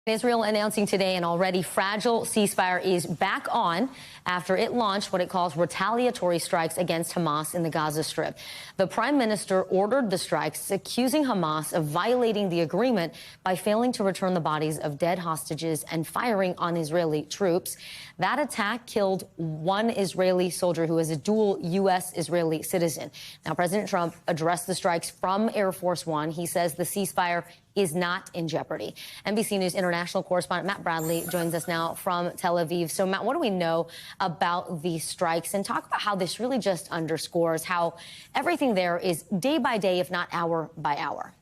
Israel announcing today an already fragile ceasefire is back on after it launched what it calls retaliatory strikes against Hamas in the Gaza Strip. The Prime Minister ordered the strikes, accusing Hamas of violating the agreement by failing to return the bodies of dead hostages and firing on Israeli troops. That attack killed one Israeli soldier who is a dual U.S.-Israeli citizen. Now, President Trump addressed the strikes from Air Force One. He says the ceasefire is not in jeopardy. NBC News international correspondent Matt Bradley joins us now from Tel Aviv. So, Matt, what do we know about these strikes? And talk about how this really just underscores how everything there is day by day, if not hour by hour.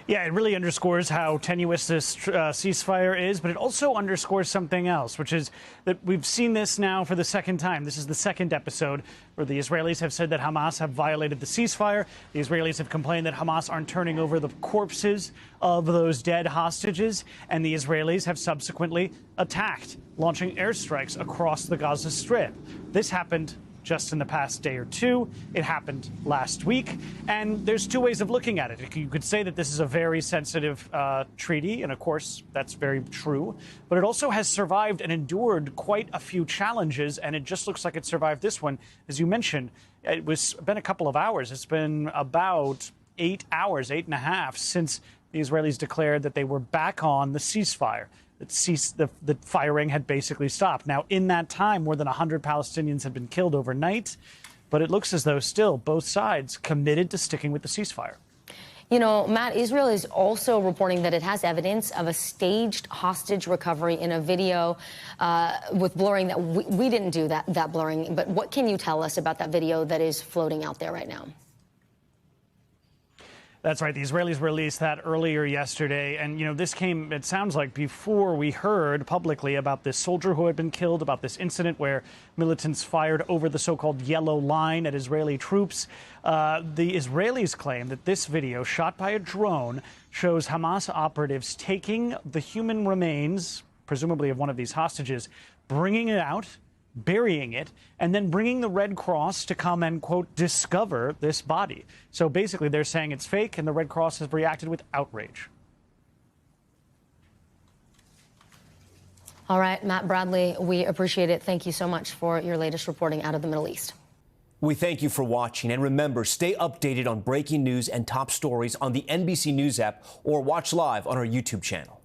Yeah, it really underscores how tenuous this ceasefire is, but it also underscores something else, which is that we've seen this now for the second time. This is the second episode where the Israelis have said that Hamas have violated the ceasefire. The Israelis have complained that Hamas aren't turning over the corpses of those dead hostages, and the Israelis have subsequently attacked, launching airstrikes across the Gaza Strip. This happened just in the past day or two. It happened last week. And there's two ways of looking at it. You could say that this is a very sensitive treaty, and of course, that's very true. But it also has survived and endured quite a few challenges, and it just looks like it survived this one. As you mentioned, it's been a couple of hours. It's been about 8 hours, 8.5, since the Israelis declared that they were back on the ceasefire. The firing had basically stopped. Now, in that time, more than 100 Palestinians had been killed overnight, but it looks as though still both sides committed to sticking with the ceasefire. You know, Matt, Israel is also reporting that it has evidence of a staged hostage recovery in a video with blurring that we didn't do that blurring. But what can you tell us about that video that is floating out there right now? That's right. The Israelis released that earlier yesterday. And, you know, this came, it sounds like, before we heard publicly about this soldier who had been killed, about this incident where militants fired over the so-called yellow line at Israeli troops. The Israelis claim that this video, shot by a drone, shows Hamas operatives taking the human remains, presumably of one of these hostages, bringing it out, burying it, and then bringing the Red Cross to come and, quote, discover this body. So basically they're saying it's fake, and the Red Cross has reacted with outrage. All right, Matt Bradley, we appreciate it. Thank you so much for your latest reporting out of the Middle East. We thank you for watching, and remember, stay updated on breaking news and top stories on the NBC News app or watch live on our YouTube channel.